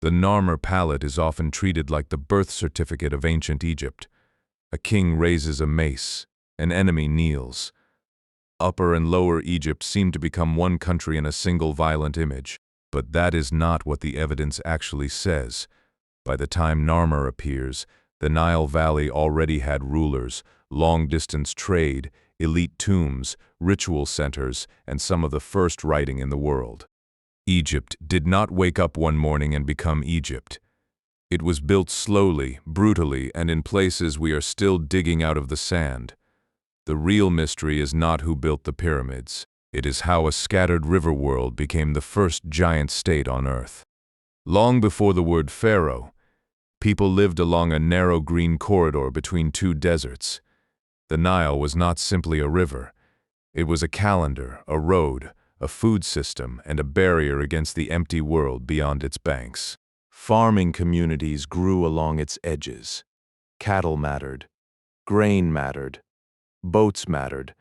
The Narmer Palette is often treated like the birth certificate of ancient Egypt. A king raises a mace, an enemy kneels. Upper and Lower Egypt seem to become one country in a single violent image. But that is not what the evidence actually says. By the time Narmer appears, the Nile Valley already had rulers, long-distance trade, elite tombs, ritual centers, and some of the first writing in the world. Egypt did not wake up one morning and become Egypt. It was built slowly, brutally, and in places we are still digging out of the sand. The real mystery is not who built the pyramids. It is how a scattered river world became the first giant state on Earth. Long before the word pharaoh, people lived along a narrow green corridor between two deserts. The Nile was not simply a river. It was a calendar, a road, a food system, and a barrier against the empty world beyond its banks. Farming communities grew along its edges. Cattle mattered. Grain mattered. Boats mattered.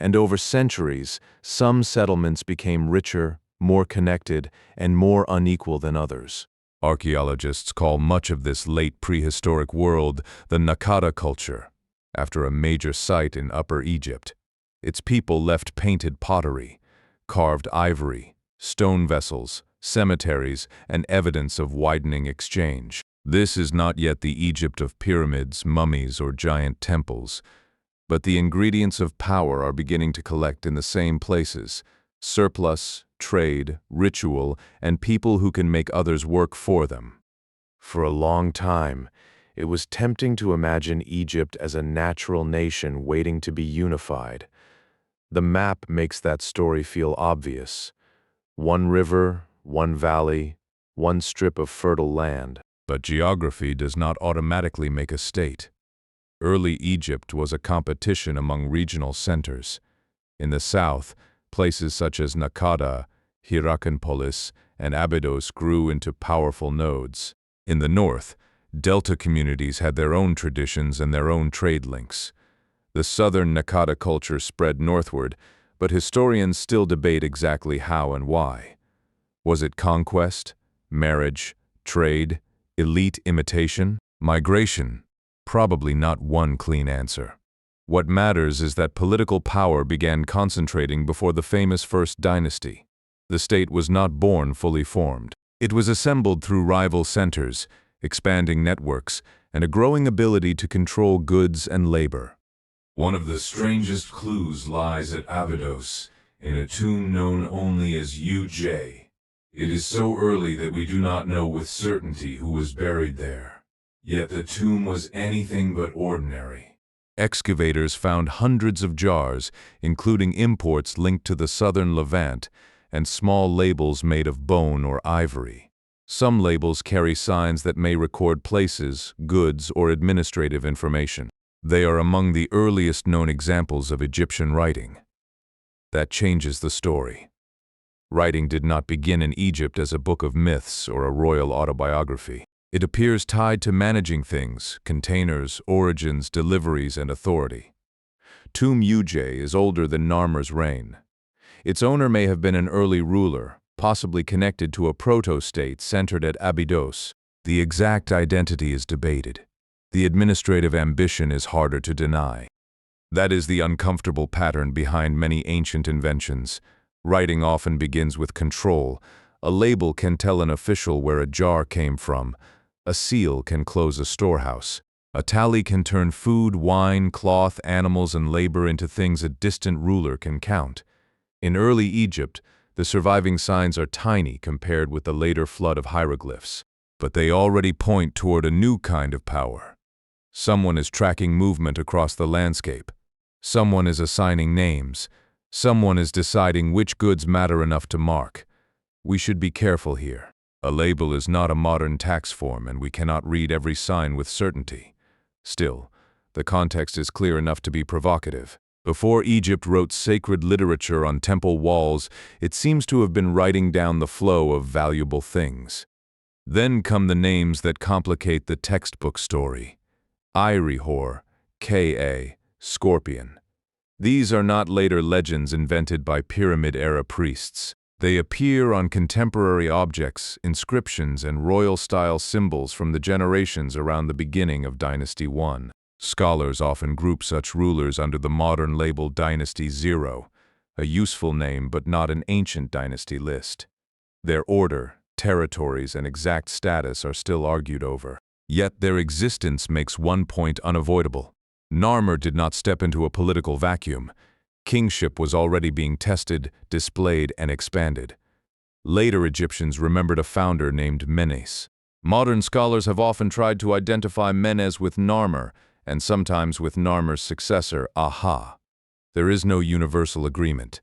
And over centuries, some settlements became richer, more connected, and more unequal than others. Archaeologists call much of this late prehistoric world the Naqada culture, after a major site in Upper Egypt. Its people left painted pottery, carved ivory, stone vessels, cemeteries, and evidence of widening exchange. This is not yet the Egypt of pyramids, mummies, or giant temples. But the ingredients of power are beginning to collect in the same places: surplus, trade, ritual, and people who can make others work for them. For a long time, it was tempting to imagine Egypt as a natural nation waiting to be unified. The map makes that story feel obvious. One river, one valley, one strip of fertile land. But geography does not automatically make a state. Early Egypt was a competition among regional centers. In the south, places such as Naqada, Hierakonpolis, and Abydos grew into powerful nodes. In the north, delta communities had their own traditions and their own trade links. The southern Naqada culture spread northward, but historians still debate exactly how and why. Was it conquest, marriage, trade, elite imitation, migration? Probably not one clean answer. What matters is that political power began concentrating before the famous First Dynasty. The state was not born fully formed. It was assembled through rival centers, expanding networks, and a growing ability to control goods and labor. One of the strangest clues lies at Abydos, in a tomb known only as U-j. It is so early that we do not know with certainty who was buried there. Yet the tomb was anything but ordinary. Excavators found hundreds of jars, including imports linked to the southern Levant, and small labels made of bone or ivory. Some labels carry signs that may record places, goods, or administrative information. They are among the earliest known examples of Egyptian writing. That changes the story. Writing did not begin in Egypt as a book of myths or a royal autobiography. It appears tied to managing things, containers, origins, deliveries, and authority. Tomb U-j is older than Narmer's reign. Its owner may have been an early ruler, possibly connected to a proto-state centered at Abydos. The exact identity is debated. The administrative ambition is harder to deny. That is the uncomfortable pattern behind many ancient inventions. Writing often begins with control. A label can tell an official where a jar came from. A seal can close a storehouse. A tally can turn food, wine, cloth, animals, and labor into things a distant ruler can count. In early Egypt, the surviving signs are tiny compared with the later flood of hieroglyphs, but they already point toward a new kind of power. Someone is tracking movement across the landscape. Someone is assigning names. Someone is deciding which goods matter enough to mark. We should be careful here. A label is not a modern tax form, and we cannot read every sign with certainty. Still, the context is clear enough to be provocative. Before Egypt wrote sacred literature on temple walls, it seems to have been writing down the flow of valuable things. Then come the names that complicate the textbook story. Irihor, Ka, Scorpion. These are not later legends invented by pyramid-era priests. They appear on contemporary objects, inscriptions, and royal-style symbols from the generations around the beginning of Dynasty I. Scholars often group such rulers under the modern label Dynasty 0, a useful name but not an ancient dynasty list. Their order, territories, and exact status are still argued over. Yet their existence makes one point unavoidable. Narmer did not step into a political vacuum. Kingship was already being tested, displayed, and expanded. Later Egyptians remembered a founder named Menes. Modern scholars have often tried to identify Menes with Narmer, and sometimes with Narmer's successor, Aha. There is no universal agreement.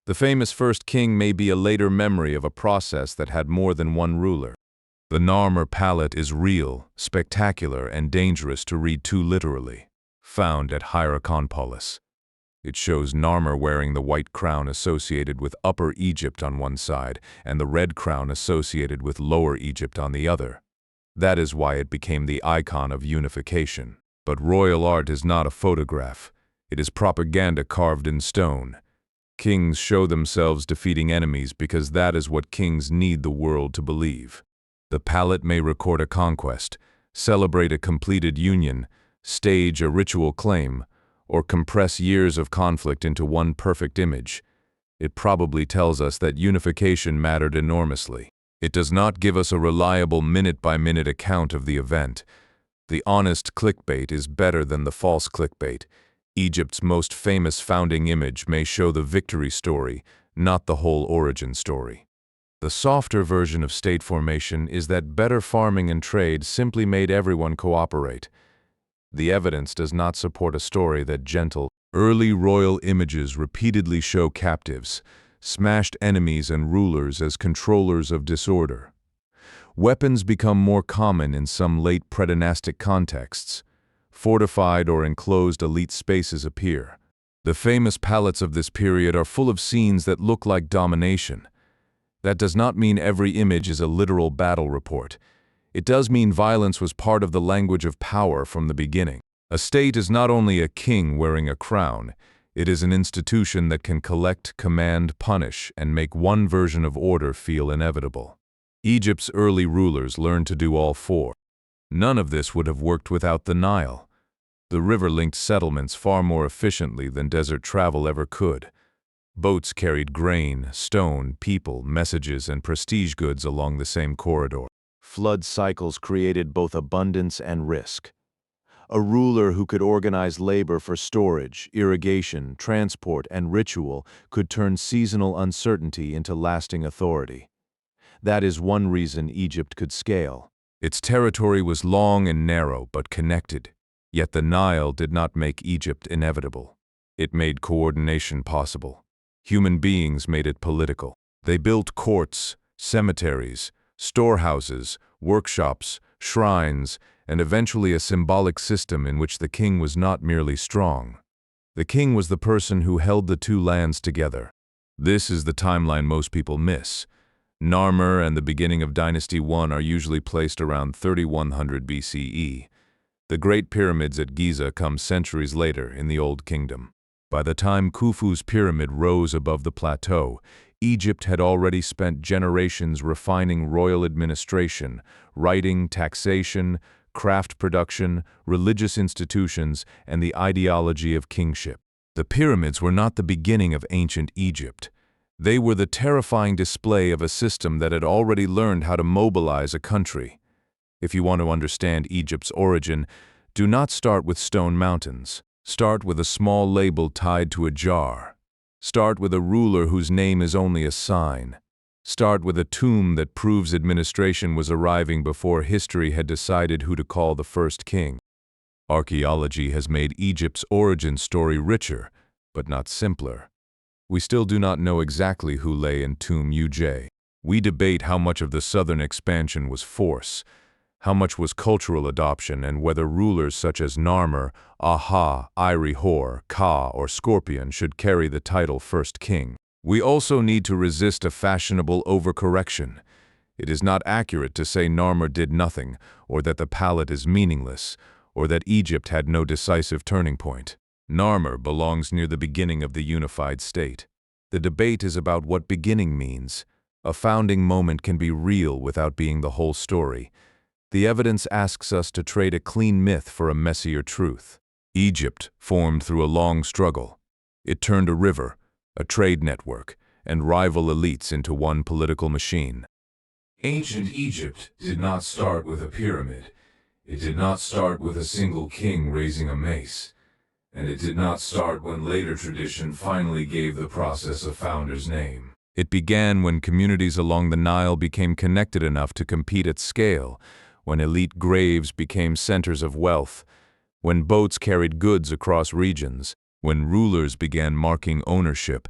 The famous first king may be a later memory of a process that had more than one ruler. The Narmer Palette is real, spectacular, and dangerous to read too literally. Found at Hierakonpolis. It shows Narmer wearing the white crown associated with Upper Egypt on one side and the red crown associated with Lower Egypt on the other. That is why it became the icon of unification. But royal art is not a photograph. It is propaganda carved in stone. Kings show themselves defeating enemies because that is what kings need the world to believe. The palette may record a conquest, celebrate a completed union, stage a ritual claim, or compress years of conflict into one perfect image. It probably tells us that unification mattered enormously. It does not give us a reliable minute-by-minute account of the event. The honest clickbait is better than the false clickbait. Egypt's most famous founding image may show the victory story, not the whole origin story. The softer version of state formation is that better farming and trade simply made everyone cooperate. The evidence does not support a story that gentle, early royal images repeatedly show captives, smashed enemies and rulers as controllers of disorder. Weapons become more common in some late predynastic contexts. Fortified or enclosed elite spaces appear. The famous palettes of this period are full of scenes that look like domination. That does not mean every image is a literal battle report. It does mean violence was part of the language of power from the beginning. A state is not only a king wearing a crown, it is an institution that can collect, command, punish, and make one version of order feel inevitable. Egypt's early rulers learned to do all four. None of this would have worked without the Nile. The river linked settlements far more efficiently than desert travel ever could. Boats carried grain, stone, people, messages, and prestige goods along the same corridor. Flood cycles created both abundance and risk. A ruler who could organize labor for storage, irrigation, transport, and ritual could turn seasonal uncertainty into lasting authority. That is one reason Egypt could scale. Its territory was long and narrow but connected, yet the Nile did not make Egypt inevitable. It made coordination possible. Human beings made it political. They built courts, cemeteries, storehouses, workshops, shrines, and eventually a symbolic system in which the king was not merely strong. The king was the person who held the two lands together. This is the timeline most people miss. Narmer and the beginning of Dynasty I are usually placed around 3100 BCE. The Great Pyramids at Giza come centuries later in the Old Kingdom. By the time Khufu's pyramid rose above the plateau, Egypt had already spent generations refining royal administration, writing, taxation, craft production, religious institutions, and the ideology of kingship. The pyramids were not the beginning of ancient Egypt. They were the terrifying display of a system that had already learned how to mobilize a country. If you want to understand Egypt's origin, do not start with stone mountains. Start with a small label tied to a jar. Start with a ruler whose name is only a sign. Start with a tomb that proves administration was arriving before history had decided who to call the first king. Archaeology has made Egypt's origin story richer, but not simpler. We still do not know exactly who lay in Tomb U-j. We debate how much of the southern expansion was force, how much was cultural adoption, and whether rulers such as Narmer, Aha, Hor, Ka, or Scorpion should carry the title First King. We also need to resist a fashionable overcorrection. It is not accurate to say Narmer did nothing, or that the palette is meaningless, or that Egypt had no decisive turning point. Narmer belongs near the beginning of the unified state. The debate is about what beginning means. A founding moment can be real without being the whole story. The evidence asks us to trade a clean myth for a messier truth. Egypt formed through a long struggle. It turned a river, a trade network, and rival elites into one political machine. Ancient Egypt did not start with a pyramid. It did not start with a single king raising a mace. And it did not start when later tradition finally gave the process a founder's name. It began when communities along the Nile became connected enough to compete at scale, when elite graves became centers of wealth, when boats carried goods across regions, when rulers began marking ownership,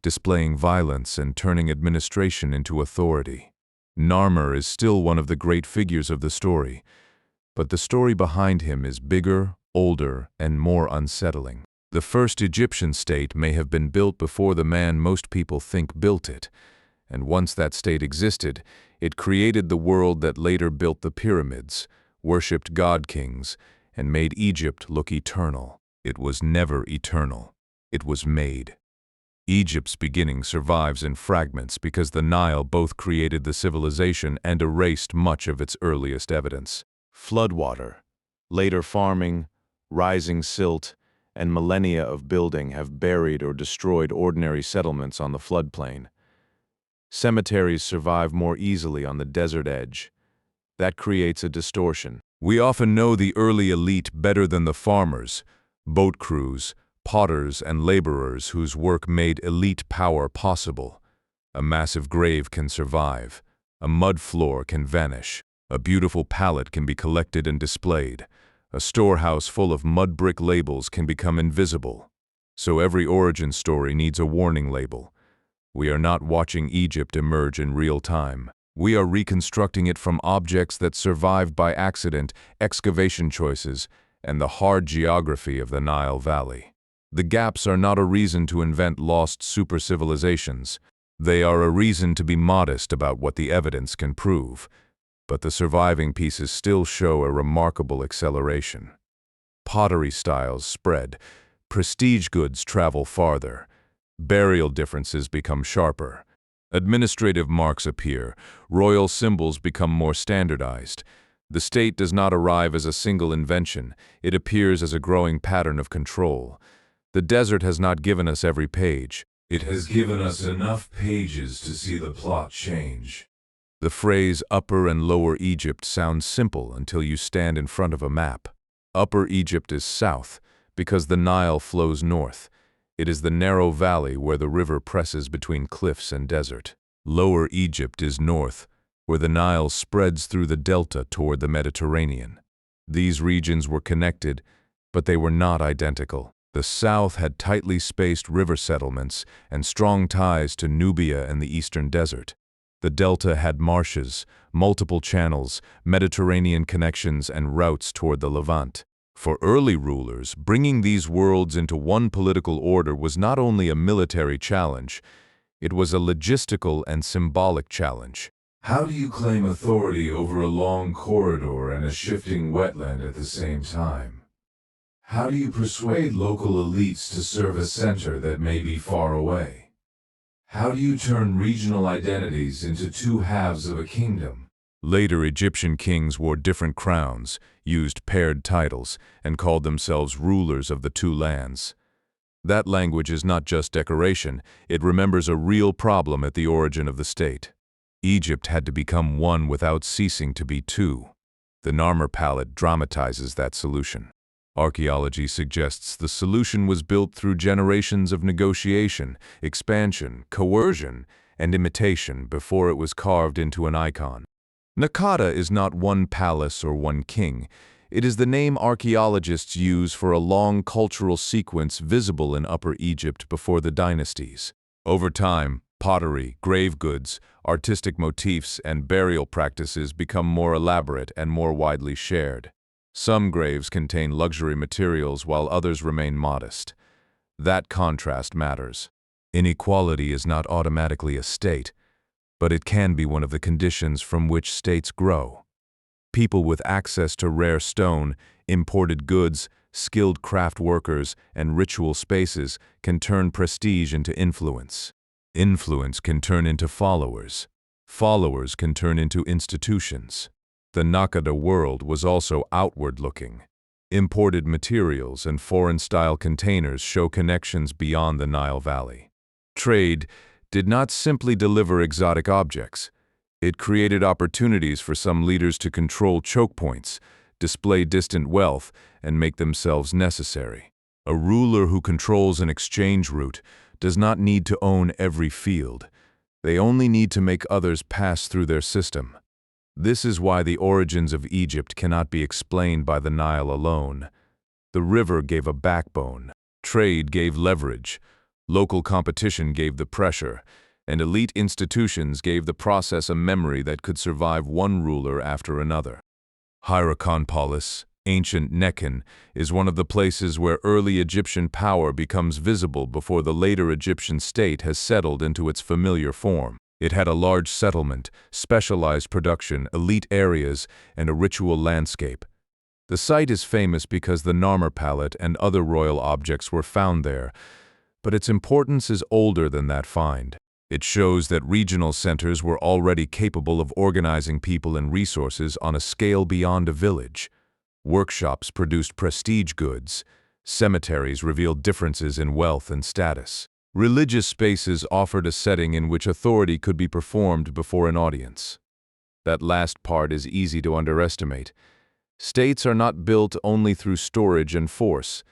displaying violence, and turning administration into authority. Narmer is still one of the great figures of the story, but the story behind him is bigger, older, and more unsettling. The first Egyptian state may have been built before the man most people think built it, and once that state existed, it created the world that later built the pyramids, worshipped god-kings, and made Egypt look eternal. It was never eternal. It was made. Egypt's beginning survives in fragments because the Nile both created the civilization and erased much of its earliest evidence. Floodwater, later farming, rising silt, and millennia of building have buried or destroyed ordinary settlements on the floodplain. Cemeteries survive more easily on the desert edge. That creates a distortion. We often know the early elite better than the farmers, boat crews, potters, and laborers whose work made elite power possible. A massive grave can survive. A mud floor can vanish. A beautiful palette can be collected and displayed. A storehouse full of mud brick labels can become invisible. So every origin story needs a warning label. We are not watching Egypt emerge in real time. We are reconstructing it from objects that survived by accident, excavation choices, and the hard geography of the Nile Valley. The gaps are not a reason to invent lost super-civilizations. They are a reason to be modest about what the evidence can prove. But the surviving pieces still show a remarkable acceleration. Pottery styles spread, prestige goods travel farther, burial differences become sharper, administrative marks appear, royal symbols become more standardized. The state does not arrive as a single invention, it appears as a growing pattern of control. The desert has not given us every page. It has given us enough pages to see the plot change. The phrase Upper and Lower Egypt sounds simple until you stand in front of a map. Upper Egypt is south, because the Nile flows north. It is the narrow valley where the river presses between cliffs and desert. Lower Egypt is north, where the Nile spreads through the delta toward the Mediterranean. These regions were connected, but they were not identical. The south had tightly spaced river settlements and strong ties to Nubia and the eastern desert. The delta had marshes, multiple channels, Mediterranean connections, and routes toward the Levant. For early rulers, bringing these worlds into one political order was not only a military challenge, it was a logistical and symbolic challenge. How do you claim authority over a long corridor and a shifting wetland at the same time? How do you persuade local elites to serve a center that may be far away? How do you turn regional identities into two halves of a kingdom? Later Egyptian kings wore different crowns, used paired titles, and called themselves rulers of the two lands. That language is not just decoration, it remembers a real problem at the origin of the state. Egypt had to become one without ceasing to be two. The Narmer Palette dramatizes that solution. Archaeology suggests the solution was built through generations of negotiation, expansion, coercion, and imitation before it was carved into an icon. Naqada is not one palace or one king. It is the name archaeologists use for a long cultural sequence visible in Upper Egypt before the dynasties. Over time, pottery, grave goods, artistic motifs, and burial practices become more elaborate and more widely shared. Some graves contain luxury materials while others remain modest. That contrast matters. Inequality is not automatically a state, but it can be one of the conditions from which states grow. People with access to rare stone, imported goods, skilled craft workers, and ritual spaces can turn prestige into influence. Influence can turn into followers. Followers can turn into institutions. The Naqada world was also outward-looking. Imported materials and foreign-style containers show connections beyond the Nile Valley. Trade did not simply deliver exotic objects. It created opportunities for some leaders to control choke points, display distant wealth, and make themselves necessary. A ruler who controls an exchange route does not need to own every field. They only need to make others pass through their system. This is why the origins of Egypt cannot be explained by the Nile alone. The river gave a backbone, trade gave leverage, local competition gave the pressure, and elite institutions gave the process a memory that could survive one ruler after another. Hierakonpolis, ancient Nekhen, is one of the places where early Egyptian power becomes visible before the later Egyptian state has settled into its familiar form. It had a large settlement, specialized production, elite areas, and a ritual landscape. The site is famous because the Narmer Palette and other royal objects were found there, but its importance is older than that find. It shows that regional centers were already capable of organizing people and resources on a scale beyond a village. Workshops produced prestige goods. Cemeteries revealed differences in wealth and status. Religious spaces offered a setting in which authority could be performed before an audience. That last part is easy to underestimate. States are not built only through storage and force.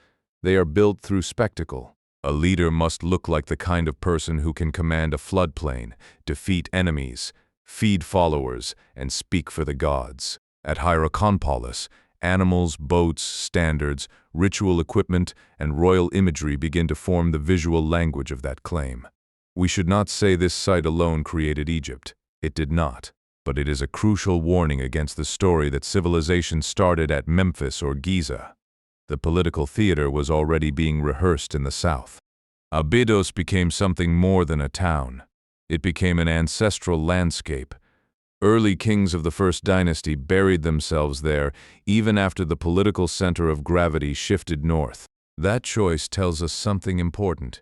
They are built through spectacle. A leader must look like the kind of person who can command a floodplain, defeat enemies, feed followers, and speak for the gods. At Hierakonpolis, animals, boats, standards, ritual equipment, and royal imagery begin to form the visual language of that claim. We should not say this site alone created Egypt. It did not. But it is a crucial warning against the story that civilization started at Memphis or Giza. The political theater was already being rehearsed in the south. Abydos became something more than a town. It became an ancestral landscape. Early kings of the first dynasty buried themselves there even after the political center of gravity shifted north. That choice tells us something important.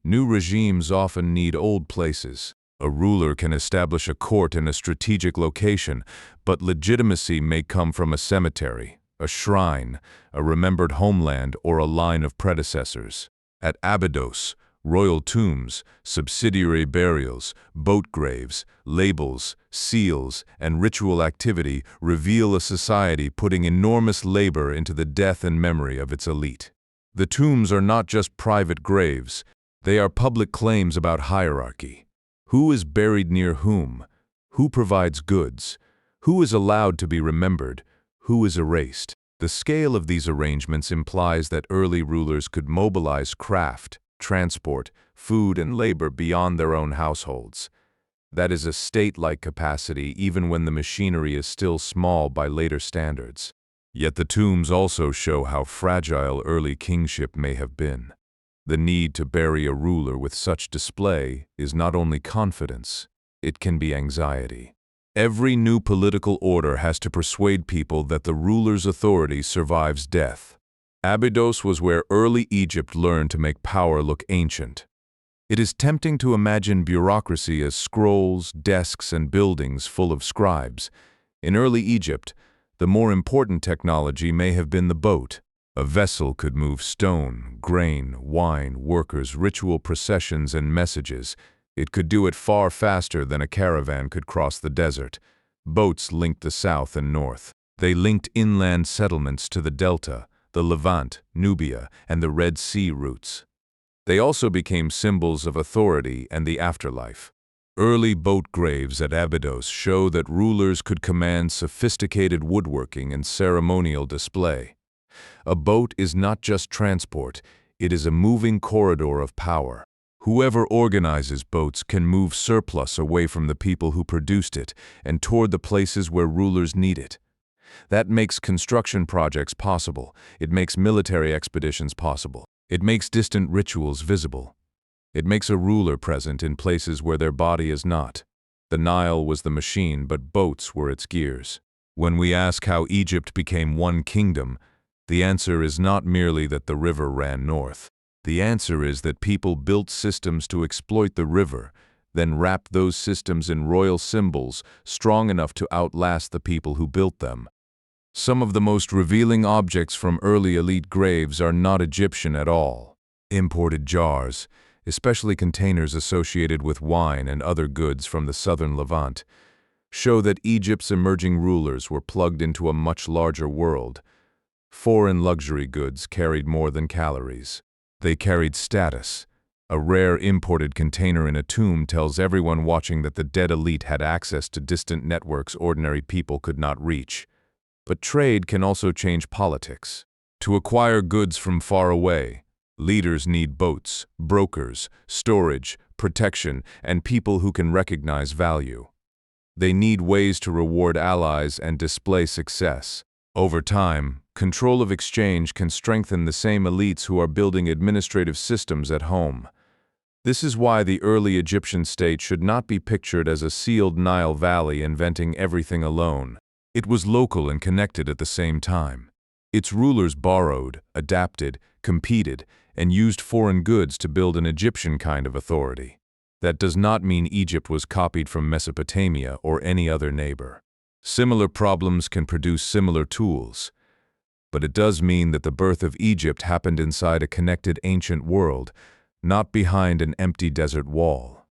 New regimes often need old places. A ruler can establish a court in a strategic location, but legitimacy may come from a cemetery, a shrine, a remembered homeland, or a line of predecessors. At Abydos, royal tombs, subsidiary burials, boat graves, labels, seals, and ritual activity reveal a society putting enormous labor into the death and memory of its elite. The tombs are not just private graves, they are public claims about hierarchy. Who is buried near whom? Who provides goods? Who is allowed to be remembered? Who is erased? The scale of these arrangements implies that early rulers could mobilize craft, transport, food, and labor beyond their own households. That is a state-like capacity even when the machinery is still small by later standards. Yet the tombs also show how fragile early kingship may have been. The need to bury a ruler with such display is not only confidence, it can be anxiety. Every new political order has to persuade people that the ruler's authority survives death. Abydos was where early Egypt learned to make power look ancient. It is tempting to imagine bureaucracy as scrolls, desks, and buildings full of scribes. In early Egypt, the more important technology may have been the boat. A vessel could move stone, grain, wine, workers, ritual processions, and messages. It could do it far faster than a caravan could cross the desert. Boats linked the south and north. They linked inland settlements to the delta, the Levant, Nubia, and the Red Sea routes. They also became symbols of authority and the afterlife. Early boat graves at Abydos show that rulers could command sophisticated woodworking and ceremonial display. A boat is not just transport, it is a moving corridor of power. Whoever organizes boats can move surplus away from the people who produced it and toward the places where rulers need it. That makes construction projects possible. It makes military expeditions possible. It makes distant rituals visible. It makes a ruler present in places where their body is not. The Nile was the machine, but boats were its gears. When we ask how Egypt became one kingdom, the answer is not merely that the river ran north. The answer is that people built systems to exploit the river, then wrapped those systems in royal symbols strong enough to outlast the people who built them. Some of the most revealing objects from early elite graves are not Egyptian at all. Imported jars, especially containers associated with wine and other goods from the southern Levant, show that Egypt's emerging rulers were plugged into a much larger world. Foreign luxury goods carried more than calories. They carried status. A rare imported container in a tomb tells everyone watching that the dead elite had access to distant networks ordinary people could not reach. But trade can also change politics. To acquire goods from far away, leaders need boats, brokers, storage, protection, and people who can recognize value. They need ways to reward allies and display success. Over time, control of exchange can strengthen the same elites who are building administrative systems at home. This is why the early Egyptian state should not be pictured as a sealed Nile Valley inventing everything alone. It was local and connected at the same time. Its rulers borrowed, adapted, competed, and used foreign goods to build an Egyptian kind of authority. That does not mean Egypt was copied from Mesopotamia or any other neighbor. Similar problems can produce similar tools, but it does mean that the birth of Egypt happened inside a connected ancient world, not behind an empty desert wall.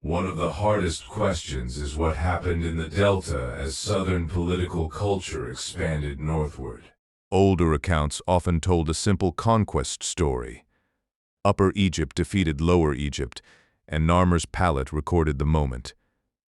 One of the hardest questions is what happened in the Delta as southern political culture expanded northward. Older accounts often told a simple conquest story. Upper Egypt defeated Lower Egypt, and Narmer's Palette recorded the moment.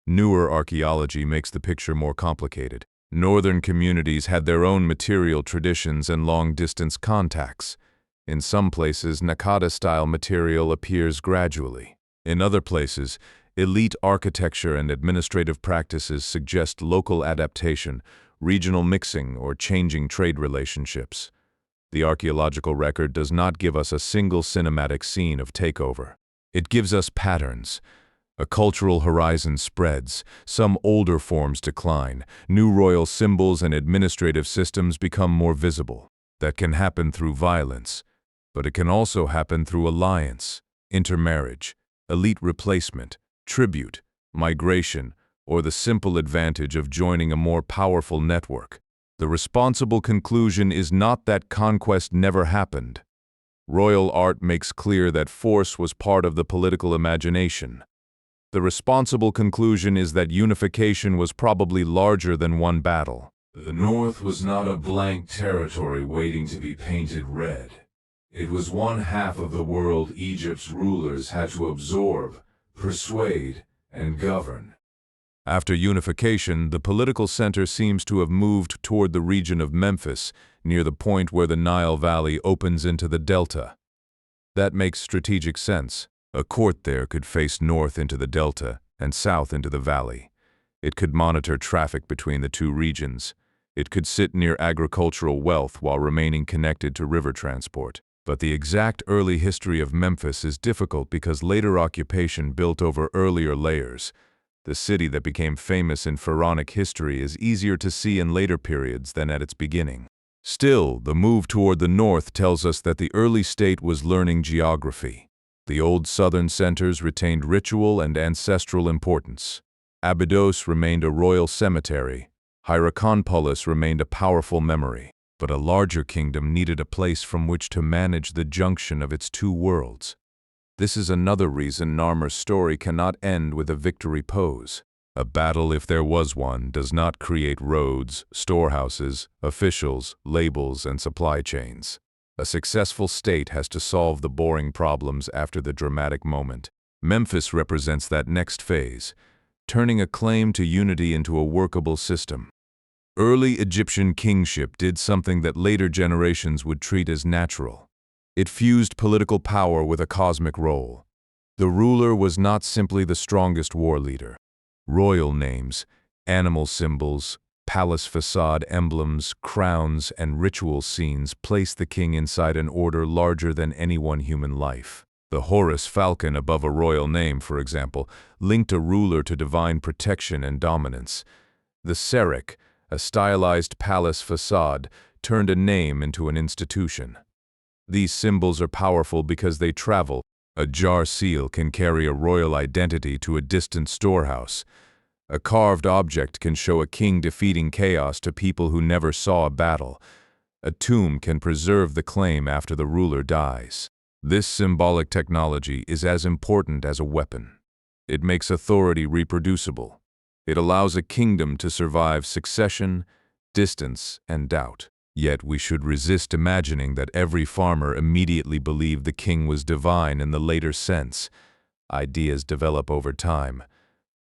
Newer archaeology makes the picture more complicated. Northern communities had their own material traditions and long-distance contacts. In some places, Naqada-style material appears gradually. In other places, elite architecture and administrative practices suggest local adaptation, regional mixing, or changing trade relationships. The archaeological record does not give us a single cinematic scene of takeover. It gives us patterns. A cultural horizon spreads, some older forms decline, new royal symbols and administrative systems become more visible. That can happen through violence, but it can also happen through alliance, intermarriage, elite replacement, tribute, migration, or the simple advantage of joining a more powerful network. The responsible conclusion is not that conquest never happened. Royal art makes clear that force was part of the political imagination. The responsible conclusion is that unification was probably larger than one battle. The North was not a blank territory waiting to be painted red. It was one half of the world Egypt's rulers had to absorb, persuade, and govern. After unification, the political center seems to have moved toward the region of Memphis, near the point where the Nile Valley opens into the delta. That makes strategic sense. A court there could face north into the delta and south into the valley. It could monitor traffic between the two regions. It could sit near agricultural wealth while remaining connected to river transport. But the exact early history of Memphis is difficult because later occupation built over earlier layers. The city that became famous in pharaonic history is easier to see in later periods than at its beginning. Still, the move toward the north tells us that the early state was learning geography. The old southern centers retained ritual and ancestral importance. Abydos remained a royal cemetery. Hierakonpolis remained a powerful memory. But a larger kingdom needed a place from which to manage the junction of its two worlds. This is another reason Narmer's story cannot end with a victory pose. A battle, if there was one, does not create roads, storehouses, officials, labels, and supply chains. A successful state has to solve the boring problems after the dramatic moment. Memphis represents that next phase, turning a claim to unity into a workable system. Early Egyptian kingship did something that later generations would treat as natural. It fused political power with a cosmic role. The ruler was not simply the strongest war leader. Royal names, animal symbols, palace facade emblems, crowns, and ritual scenes place the king inside an order larger than any one human life. The Horus falcon above a royal name, for example, linked a ruler to divine protection and dominance. The Serik, a stylized palace facade, turned a name into an institution. These symbols are powerful because they travel. A jar seal can carry a royal identity to a distant storehouse. A carved object can show a king defeating chaos to people who never saw a battle. A tomb can preserve the claim after the ruler dies. This symbolic technology is as important as a weapon. It makes authority reproducible. It allows a kingdom to survive succession, distance, and doubt. Yet we should resist imagining that every farmer immediately believed the king was divine in the later sense. Ideas develop over time.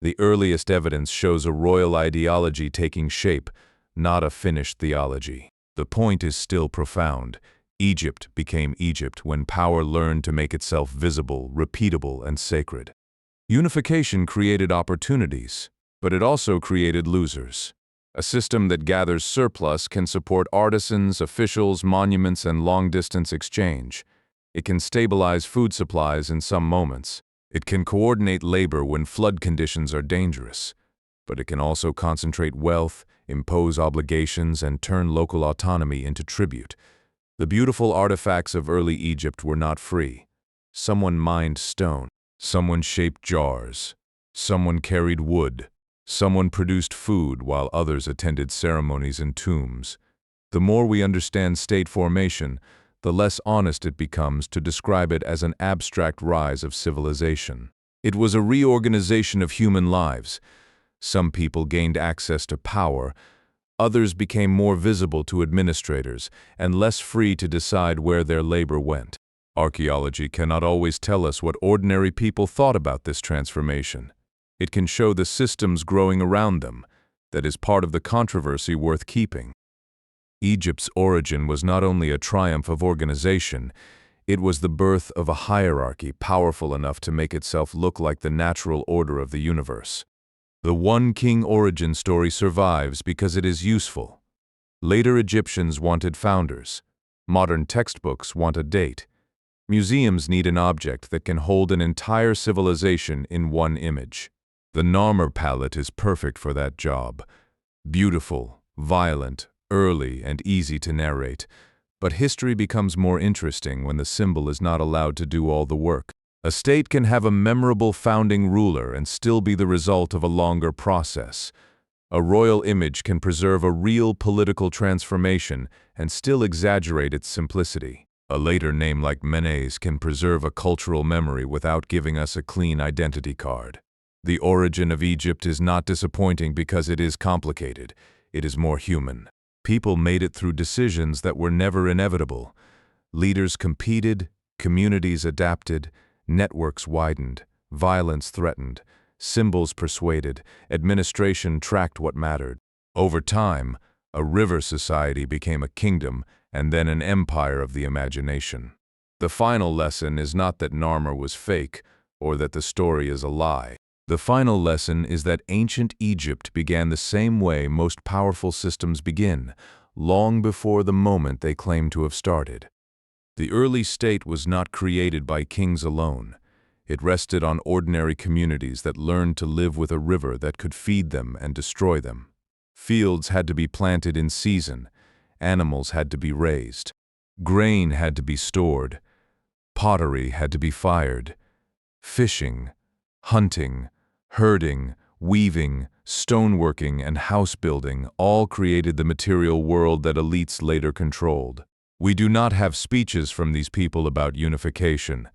The earliest evidence shows a royal ideology taking shape, not a finished theology. The point is still profound. Egypt became Egypt when power learned to make itself visible, repeatable, and sacred. Unification created opportunities, but it also created losers. A system that gathers surplus can support artisans, officials, monuments, and long-distance exchange. It can stabilize food supplies in some moments. It can coordinate labor when flood conditions are dangerous. But it can also concentrate wealth, impose obligations, and turn local autonomy into tribute. The beautiful artifacts of early Egypt were not free. Someone mined stone. Someone shaped jars. Someone carried wood. Someone produced food while others attended ceremonies in tombs. The more we understand state formation, the less honest it becomes to describe it as an abstract rise of civilization. It was a reorganization of human lives. Some people gained access to power. Others became more visible to administrators and less free to decide where their labor went. Archaeology cannot always tell us what ordinary people thought about this transformation. It can show the systems growing around them. That is part of the controversy worth keeping. Egypt's origin was not only a triumph of organization, it was the birth of a hierarchy powerful enough to make itself look like the natural order of the universe. The one-king origin story survives because it is useful. Later Egyptians wanted founders. Modern textbooks want a date. Museums need an object that can hold an entire civilization in one image. The Narmer Palette is perfect for that job. Beautiful, violent, early, and easy to narrate. But history becomes more interesting when the symbol is not allowed to do all the work. A state can have a memorable founding ruler and still be the result of a longer process. A royal image can preserve a real political transformation and still exaggerate its simplicity. A later name like Menes can preserve a cultural memory without giving us a clean identity card. The origin of Egypt is not disappointing because it is complicated. It is more human. People made it through decisions that were never inevitable. Leaders competed, communities adapted, networks widened, violence threatened, symbols persuaded, administration tracked what mattered. Over time, a river society became a kingdom and then an empire of the imagination. The final lesson is not that Narmer was fake or that the story is a lie. The final lesson is that ancient Egypt began the same way most powerful systems begin, long before the moment they claim to have started. The early state was not created by kings alone. It rested on ordinary communities that learned to live with a river that could feed them and destroy them. Fields had to be planted in season. Animals had to be raised. Grain had to be stored. Pottery had to be fired. Fishing, hunting, herding, weaving, stoneworking, and house building all created the material world that elites later controlled. We do not have speeches from these people about unification.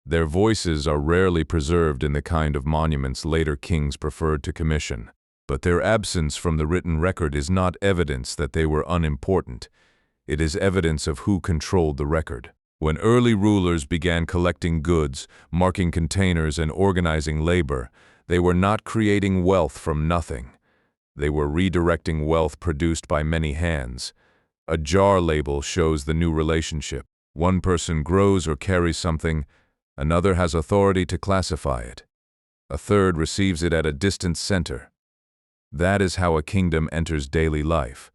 Their voices are rarely preserved in the kind of monuments later kings preferred to commission. But their absence from the written record is not evidence that they were unimportant. It is evidence of who controlled the record. When early rulers began collecting goods, marking containers, and organizing labor, they were not creating wealth from nothing. They were redirecting wealth produced by many hands. A jar label shows the new relationship. One person grows or carries something, another has authority to classify it. A third receives it at a distant center. That is how a kingdom enters daily life.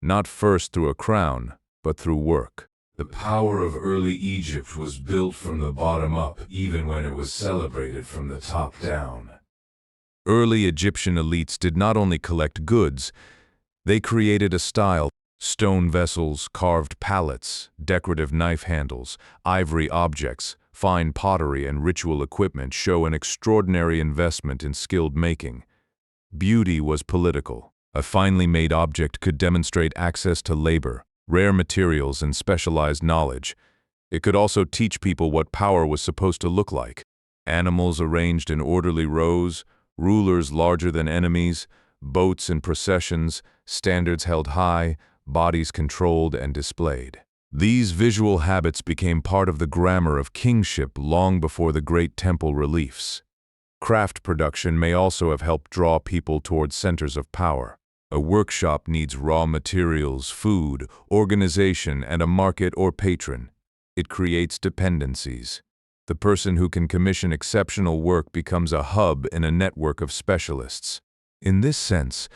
Not first through a crown, but through work. The power of early Egypt was built from the bottom up, even when it was celebrated from the top down. Early Egyptian elites did not only collect goods, they created a style. Stone vessels, carved palettes, decorative knife handles, ivory objects, fine pottery, and ritual equipment show an extraordinary investment in skilled making. Beauty was political. A finely made object could demonstrate access to labor, rare materials, and specialized knowledge. It could also teach people what power was supposed to look like. Animals arranged in orderly rows, rulers larger than enemies, boats in processions, standards held high, bodies controlled and displayed. These visual habits became part of the grammar of kingship long before the great temple reliefs. Craft production may also have helped draw people towards centers of power. A workshop needs raw materials, food, organization, and a market or patron. It creates dependencies. The person who can commission exceptional work becomes a hub in a network of specialists. In this sense,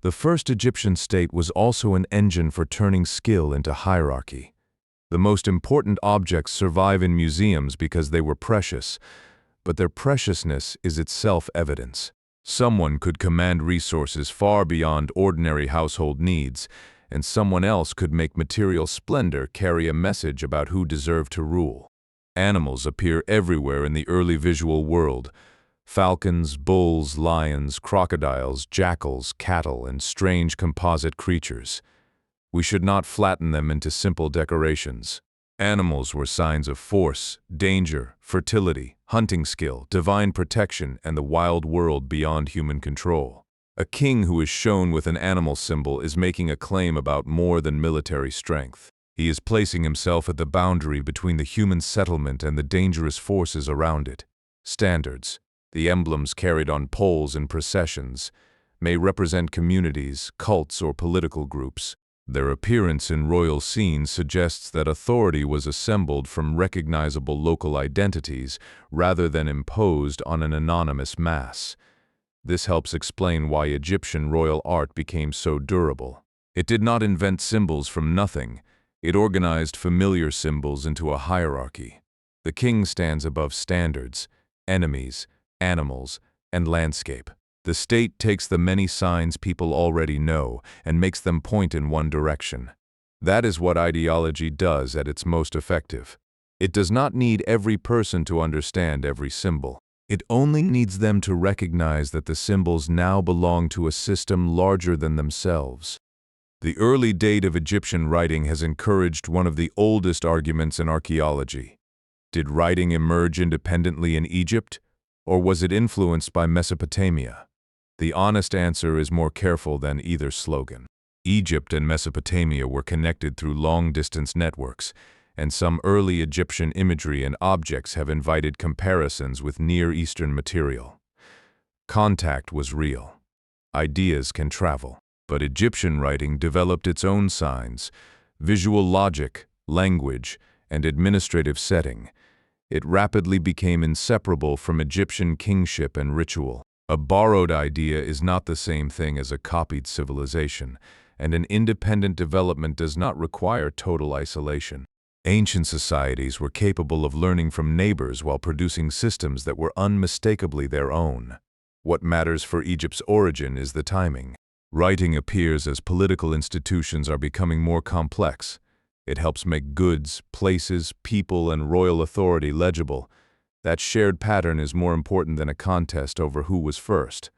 the first Egyptian state was also an engine for turning skill into hierarchy. The most important objects survive in museums because they were precious, but their preciousness is itself evidence. Someone could command resources far beyond ordinary household needs, and someone else could make material splendor carry a message about who deserved to rule. Animals appear everywhere in the early visual world. Falcons, bulls, lions, crocodiles, jackals, cattle, and strange composite creatures. We should not flatten them into simple decorations. Animals were signs of force, danger, fertility, hunting skill, divine protection, and the wild world beyond human control. A king who is shown with an animal symbol is making a claim about more than military strength. He is placing himself at the boundary between the human settlement and the dangerous forces around it. Standards, the emblems carried on poles in processions, may represent communities, cults, or political groups. Their appearance in royal scenes suggests that authority was assembled from recognizable local identities rather than imposed on an anonymous mass. This helps explain why Egyptian royal art became so durable. It did not invent symbols from nothing. It organized familiar symbols into a hierarchy. The king stands above standards, enemies, animals, and landscape. The state takes the many signs people already know and makes them point in one direction. That is what ideology does at its most effective. It does not need every person to understand every symbol. It only needs them to recognize that the symbols now belong to a system larger than themselves. The early date of Egyptian writing has encouraged one of the oldest arguments in archaeology. Did writing emerge independently in Egypt, or was it influenced by Mesopotamia? The honest answer is more careful than either slogan. Egypt and Mesopotamia were connected through long-distance networks, and some early Egyptian imagery and objects have invited comparisons with Near Eastern material. Contact was real. Ideas can travel. But Egyptian writing developed its own signs, visual logic, language, and administrative setting. It rapidly became inseparable from Egyptian kingship and ritual. A borrowed idea is not the same thing as a copied civilization, and an independent development does not require total isolation. Ancient societies were capable of learning from neighbors while producing systems that were unmistakably their own. What matters for Egypt's origin is the timing. Writing appears as political institutions are becoming more complex. It helps make goods, places, people, and royal authority legible. That shared pattern is more important than a contest over who was first.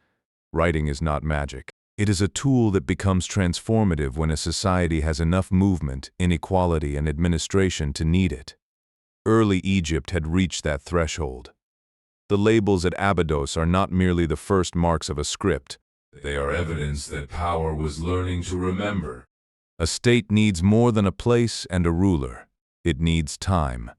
Writing is not magic. It is a tool that becomes transformative when a society has enough movement, inequality, and administration to need it. Early Egypt had reached that threshold. The labels at Abydos are not merely the first marks of a script. They are evidence that power was learning to remember. A state needs more than a place and a ruler. It needs time.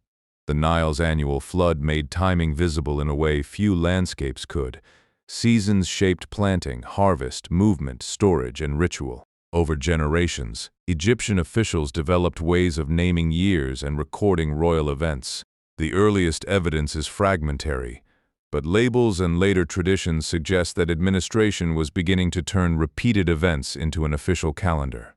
The Nile's annual flood made timing visible in a way few landscapes could. Seasons shaped planting, harvest, movement, storage, and ritual. Over generations, Egyptian officials developed ways of naming years and recording royal events. The earliest evidence is fragmentary, but labels and later traditions suggest that administration was beginning to turn repeated events into an official calendar.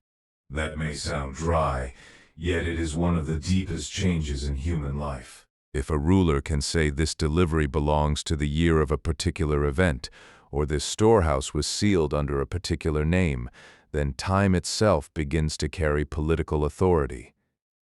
That may sound dry, yet it is one of the deepest changes in human life. If a ruler can say this delivery belongs to the year of a particular event, or this storehouse was sealed under a particular name, then time itself begins to carry political authority.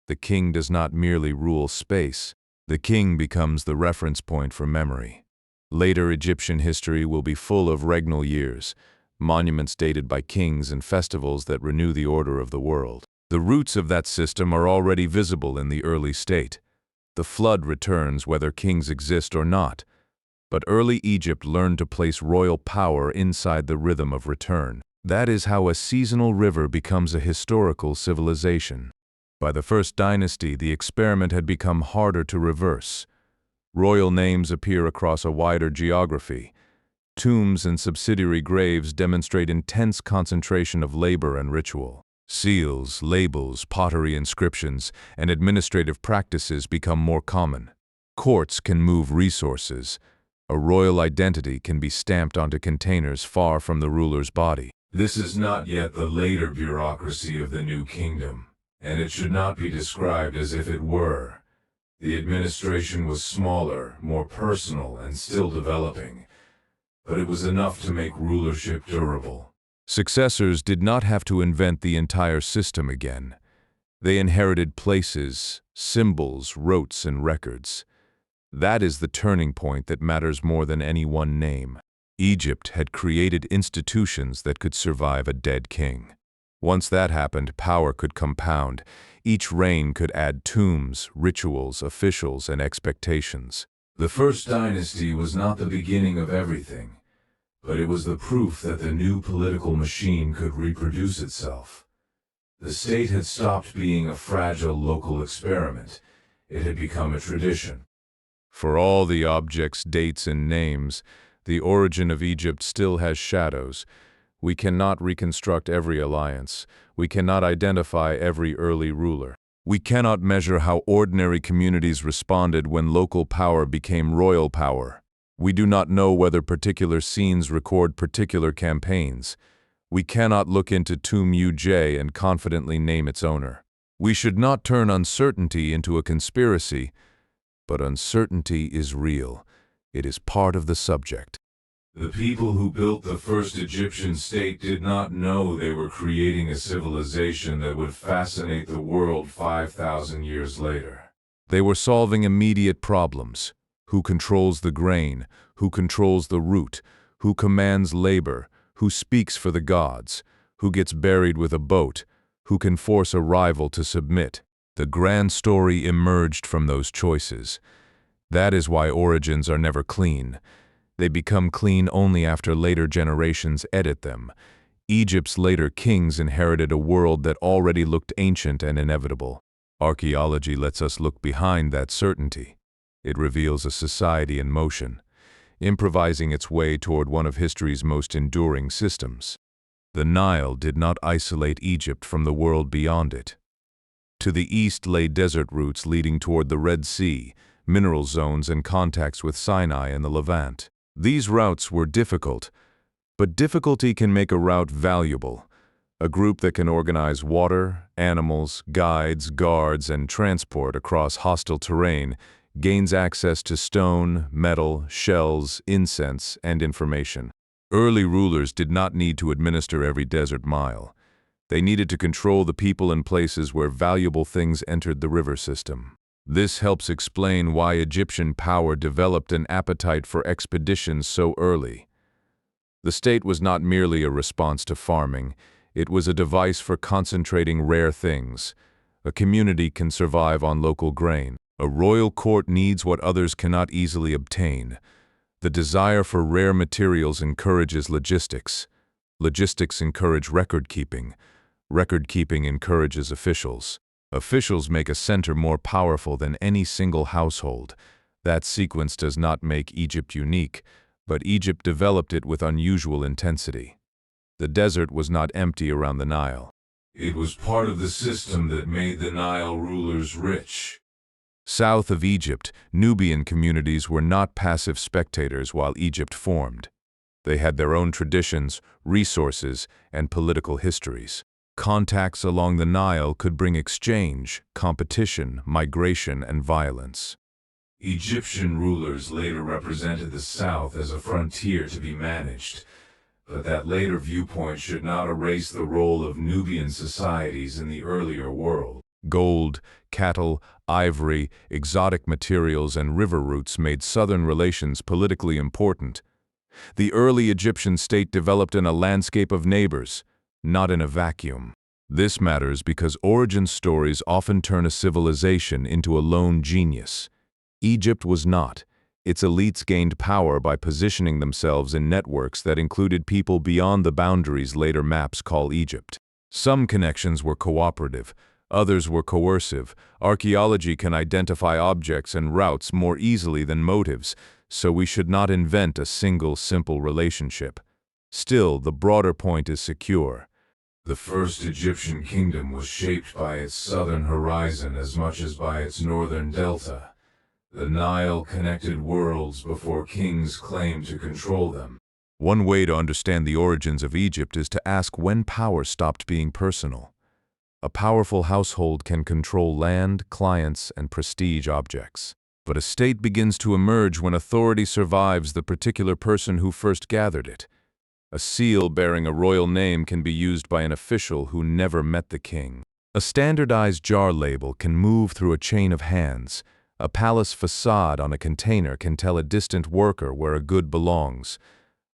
The king does not merely rule space. The king becomes the reference point for memory. Later Egyptian history will be full of regnal years, monuments dated by kings and festivals that renew the order of the world. The roots of that system are already visible in the early state. The flood returns whether kings exist or not. But early Egypt learned to place royal power inside the rhythm of return. That is how a seasonal river becomes a historical civilization. By the first dynasty, the experiment had become harder to reverse. Royal names appear across a wider geography. Tombs and subsidiary graves demonstrate intense concentration of labor and ritual. Seals, labels, pottery inscriptions, and administrative practices become more common. Courts can move resources. A royal identity can be stamped onto containers far from the ruler's body. This is not yet the later bureaucracy of the New Kingdom, and it should not be described as if it were. The administration was smaller, more personal, and still developing, but it was enough to make rulership durable. Successors did not have to invent the entire system again. They inherited places, symbols, rotes, and records. That is the turning point that matters more than any one name. Egypt had created institutions that could survive a dead king. Once that happened, power could compound. Each reign could add tombs, rituals, officials, and expectations. The first dynasty was not the beginning of everything, but it was the proof that the new political machine could reproduce itself. The state had stopped being a fragile local experiment. It had become a tradition. For all the objects, dates, and names, the origin of Egypt still has shadows. We cannot reconstruct every alliance. We cannot identify every early ruler. We cannot measure how ordinary communities responded when local power became royal power. We do not know whether particular scenes record particular campaigns. We cannot look into Tomb U-j and confidently name its owner. We should not turn uncertainty into a conspiracy, but uncertainty is real. It is part of the subject. The people who built the first Egyptian state did not know they were creating a civilization that would fascinate the world 5,000 years later. They were solving immediate problems. Who controls the grain? Who controls the root? Who commands labor? Who speaks for the gods? Who gets buried with a boat? Who can force a rival to submit? The grand story emerged from those choices. That is why origins are never clean. They become clean only after later generations edit them. Egypt's later kings inherited a world that already looked ancient and inevitable. Archaeology lets us look behind that certainty. It reveals a society in motion, improvising its way toward one of history's most enduring systems. The Nile did not isolate Egypt from the world beyond it. To the east lay desert routes leading toward the Red Sea, mineral zones, and contacts with Sinai and the Levant. These routes were difficult, but difficulty can make a route valuable. A group that can organize water, animals, guides, guards, and transport across hostile terrain gains access to stone, metal, shells, incense, and information. Early rulers did not need to administer every desert mile. They needed to control the people and places where valuable things entered the river system. This helps explain why Egyptian power developed an appetite for expeditions so early. The state was not merely a response to farming. It was a device for concentrating rare things. A community can survive on local grain. A royal court needs what others cannot easily obtain. The desire for rare materials encourages logistics. Logistics encourage record-keeping. Record-keeping encourages officials. Officials make a center more powerful than any single household. That sequence does not make Egypt unique, but Egypt developed it with unusual intensity. The desert was not empty around the Nile. It was part of the system that made the Nile rulers rich. South of Egypt, Nubian communities were not passive spectators while Egypt formed. They had their own traditions, resources, and political histories. Contacts along the Nile could bring exchange, competition, migration, and violence. Egyptian rulers later represented the south as a frontier to be managed, But that later viewpoint should not erase the role of Nubian societies in the earlier world. Gold, cattle, ivory, exotic materials, and river routes made southern relations politically important. The early Egyptian state developed in a landscape of neighbors, not in a vacuum. This matters because origin stories often turn a civilization into a lone genius. Egypt was not. Its elites gained power by positioning themselves in networks that included people beyond the boundaries later maps call Egypt. Some connections were cooperative, others were coercive. Archaeology can identify objects and routes more easily than motives, so we should not invent a single simple relationship. Still, the broader point is secure. The first Egyptian kingdom was shaped by its southern horizon as much as by its northern delta. The Nile connected worlds before kings claimed to control them. One way to understand the origins of Egypt is to ask when power stopped being personal. A powerful household can control land, clients, and prestige objects. But a state begins to emerge when authority survives the particular person who first gathered it. A seal bearing a royal name can be used by an official who never met the king. A standardized jar label can move through a chain of hands. A palace facade on a container can tell a distant worker where a good belongs.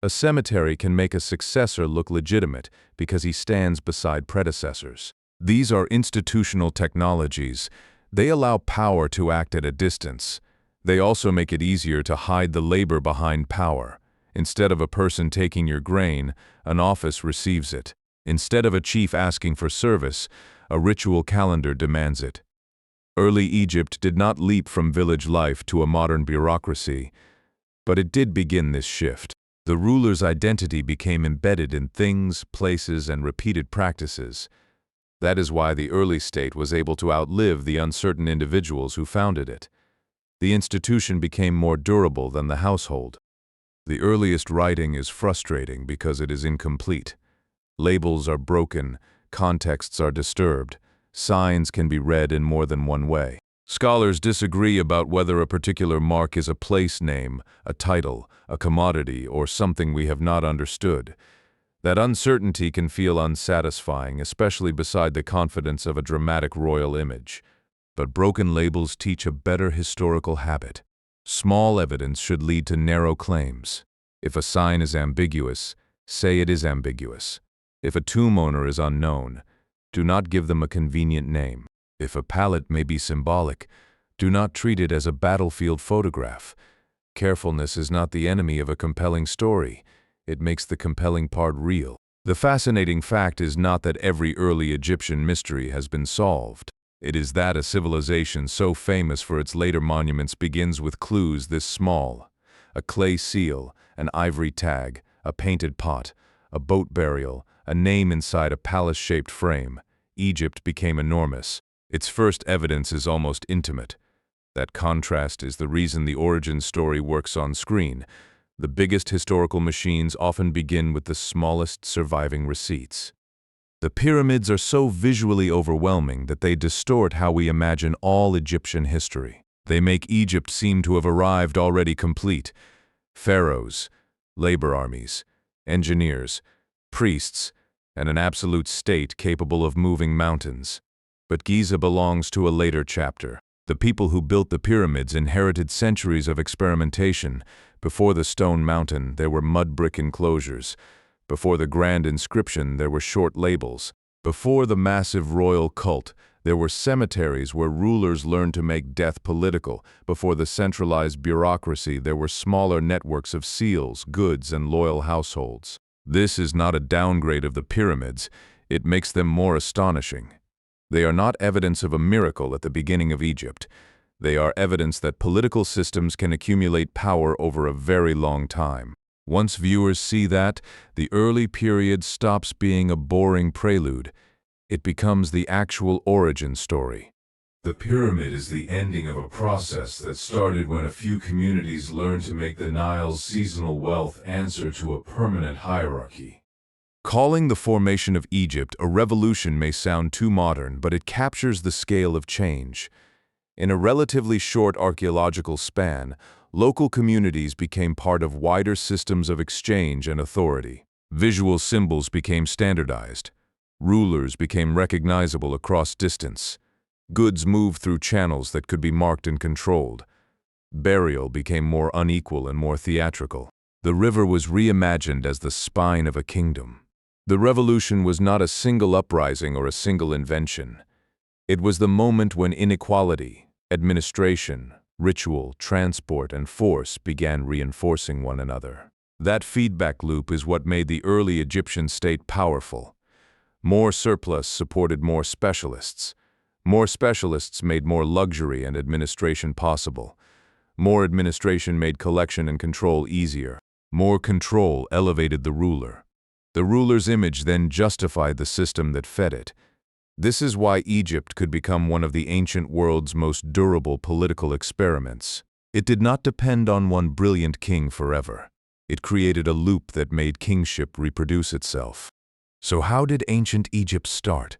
A cemetery can make a successor look legitimate because he stands beside predecessors. These are institutional technologies. They allow power to act at a distance. They also make it easier to hide the labor behind power. Instead of a person taking your grain, an office receives it. Instead of a chief asking for service, a ritual calendar demands it. Early Egypt did not leap from village life to a modern bureaucracy, but it did begin this shift. The ruler's identity became embedded in things, places, and repeated practices. That is why the early state was able to outlive the uncertain individuals who founded it. The institution became more durable than the household. The earliest writing is frustrating because it is incomplete. Labels are broken, contexts are disturbed, signs can be read in more than one way. Scholars disagree about whether a particular mark is a place name, a title, a commodity, or something we have not understood. That uncertainty can feel unsatisfying, especially beside the confidence of a dramatic royal image. But broken labels teach a better historical habit. Small evidence should lead to narrow claims. If a sign is ambiguous, say it is ambiguous. If a tomb owner is unknown, do not give them a convenient name. If a palette may be symbolic, do not treat it as a battlefield photograph. Carefulness is not the enemy of a compelling story. It makes the compelling part real. The fascinating fact is not that every early Egyptian mystery has been solved. It is that a civilization so famous for its later monuments begins with clues this small. A clay seal, an ivory tag, a painted pot, a boat burial, a name inside a palace-shaped frame. Egypt became enormous. Its first evidence is almost intimate. That contrast is the reason the origin story works on screen. The biggest historical machines often begin with the smallest surviving receipts. The pyramids are so visually overwhelming that they distort how we imagine all Egyptian history. They make Egypt seem to have arrived already complete. Pharaohs, labor armies, engineers, priests, and an absolute state capable of moving mountains. But Giza belongs to a later chapter. The people who built the pyramids inherited centuries of experimentation. Before the stone mountain, there were mud brick enclosures. Before the grand inscription, there were short labels. Before the massive royal cult, there were cemeteries where rulers learned to make death political. Before the centralized bureaucracy, there were smaller networks of seals, goods, and loyal households. This is not a downgrade of the pyramids. It makes them more astonishing. They are not evidence of a miracle at the beginning of Egypt. They are evidence that political systems can accumulate power over a very long time. Once viewers see that, the early period stops being a boring prelude. It becomes the actual origin story. The pyramid is the ending of a process that started when a few communities learned to make the Nile's seasonal wealth answer to a permanent hierarchy. Calling the formation of Egypt a revolution may sound too modern, but it captures the scale of change. In a relatively short archaeological span, local communities became part of wider systems of exchange and authority. Visual symbols became standardized. Rulers became recognizable across distance. Goods moved through channels that could be marked and controlled. Burial became more unequal and more theatrical. The river was reimagined as the spine of a kingdom. The revolution was not a single uprising or a single invention. It was the moment when inequality, administration, ritual, transport, and force began reinforcing one another. That feedback loop is what made the early Egyptian state powerful. More surplus supported more specialists. More specialists made more luxury and administration possible. More administration made collection and control easier. More control elevated the ruler. The ruler's image then justified the system that fed it. This is why Egypt could become one of the ancient world's most durable political experiments. It did not depend on one brilliant king forever. It created a loop that made kingship reproduce itself. So how did ancient Egypt start?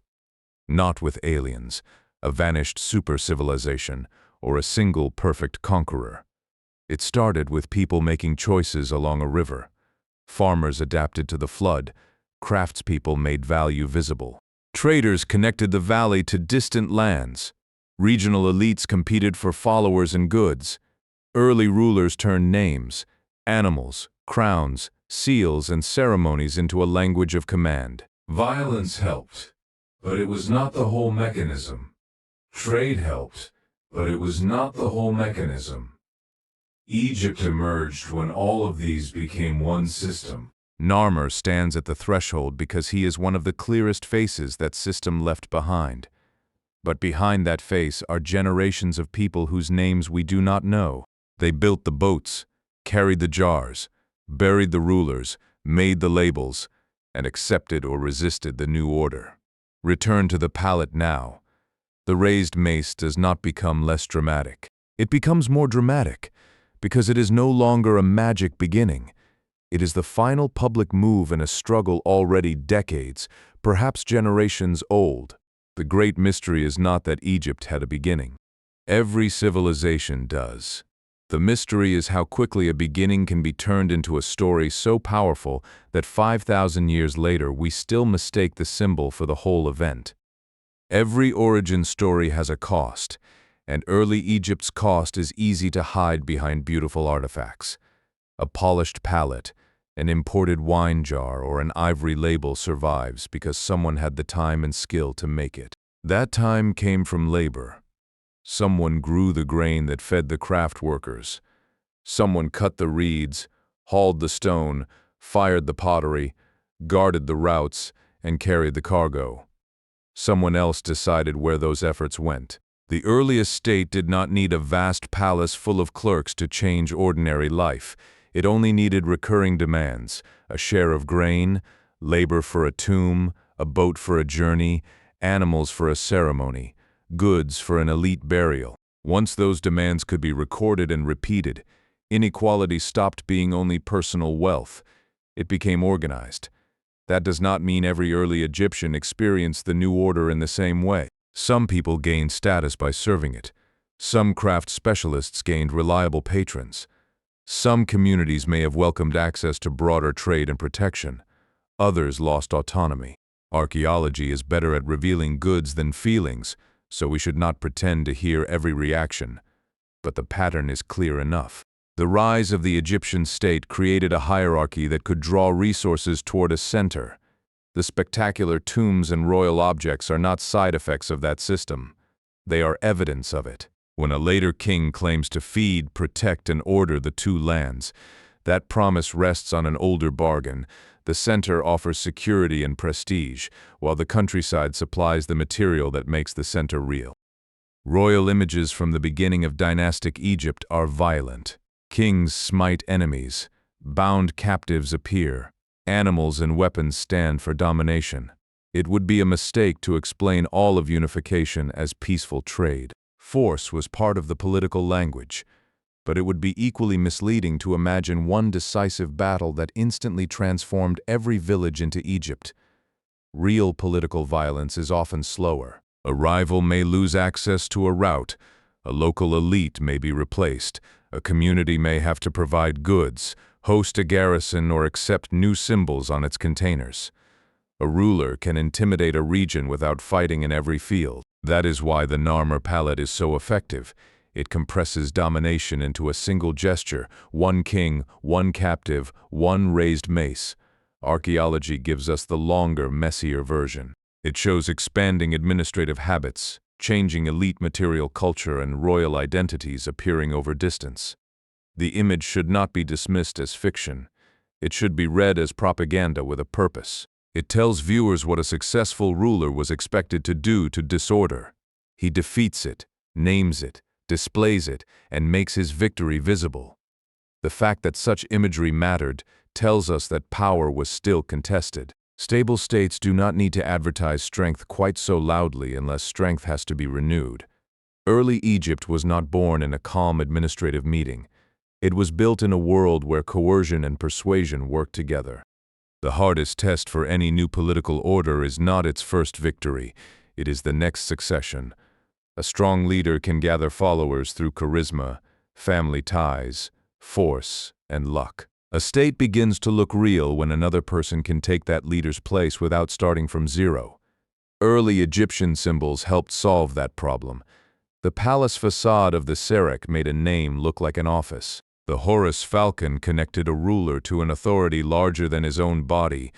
Not with aliens, a vanished super-civilization, or a single perfect conqueror. It started with people making choices along a river. Farmers adapted to the flood. Craftspeople made value visible. Traders connected the valley to distant lands. Regional elites competed for followers and goods. Early rulers turned names, animals, crowns, seals, and ceremonies into a language of command. Violence helped, but it was not the whole mechanism. Trade helped, but it was not the whole mechanism. Egypt emerged when all of these became one system. Narmer stands at the threshold because he is one of the clearest faces that system left behind. But behind that face are generations of people whose names we do not know. They built the boats, carried the jars, buried the rulers, made the labels, and accepted or resisted the new order. Return to the palette now. The raised mace does not become less dramatic. It becomes more dramatic because it is no longer a magic beginning. It is the final public move in a struggle already decades, perhaps generations old. The great mystery is not that Egypt had a beginning. Every civilization does. The mystery is how quickly a beginning can be turned into a story so powerful that 5,000 years later we still mistake the symbol for the whole event. Every origin story has a cost, and early Egypt's cost is easy to hide behind beautiful artifacts. A polished palette, an imported wine jar, or an ivory label survives because someone had the time and skill to make it. That time came from labor. Someone grew the grain that fed the craft workers. Someone cut the reeds, hauled the stone, fired the pottery, guarded the routes, and carried the cargo. Someone else decided where those efforts went. The earliest state did not need a vast palace full of clerks to change ordinary life. It only needed recurring demands, a share of grain, labor for a tomb, a boat for a journey, animals for a ceremony, goods for an elite burial. Once those demands could be recorded and repeated, inequality stopped being only personal wealth. It became organized. That does not mean every early Egyptian experienced the new order in the same way. Some people gained status by serving it. Some craft specialists gained reliable patrons. Some communities may have welcomed access to broader trade and protection. Others lost autonomy. Archaeology is better at revealing goods than feelings, so we should not pretend to hear every reaction. But the pattern is clear enough. The rise of the Egyptian state created a hierarchy that could draw resources toward a center. The spectacular tombs and royal objects are not side effects of that system. They are evidence of it. When a later king claims to feed, protect, and order the two lands, that promise rests on an older bargain. The center offers security and prestige, while the countryside supplies the material that makes the center real. Royal images from the beginning of dynastic Egypt are violent. Kings smite enemies. Bound captives appear. Animals and weapons stand for domination. It would be a mistake to explain all of unification as peaceful trade. Force was part of the political language, but it would be equally misleading to imagine one decisive battle that instantly transformed every village into Egypt. Real political violence is often slower. A rival may lose access to a route, a local elite may be replaced, a community may have to provide goods, host a garrison, or accept new symbols on its containers. A ruler can intimidate a region without fighting in every field. That is why the Narmer Palette is so effective. It compresses domination into a single gesture: one king, one captive, one raised mace. Archaeology gives us the longer, messier version. It shows expanding administrative habits, changing elite material culture, and royal identities appearing over distance. The image should not be dismissed as fiction. It should be read as propaganda with a purpose. It tells viewers what a successful ruler was expected to do to disorder. He defeats it, names it, displays it, and makes his victory visible. The fact that such imagery mattered tells us that power was still contested. Stable states do not need to advertise strength quite so loudly unless strength has to be renewed. Early Egypt was not born in a calm administrative meeting. It was built in a world where coercion and persuasion worked together. The hardest test for any new political order is not its first victory, it is the next succession. A strong leader can gather followers through charisma, family ties, force, and luck. A state begins to look real when another person can take that leader's place without starting from zero. Early Egyptian symbols helped solve that problem. The palace facade of the Serek made a name look like an office. The Horus falcon connected a ruler to an authority larger than his own body.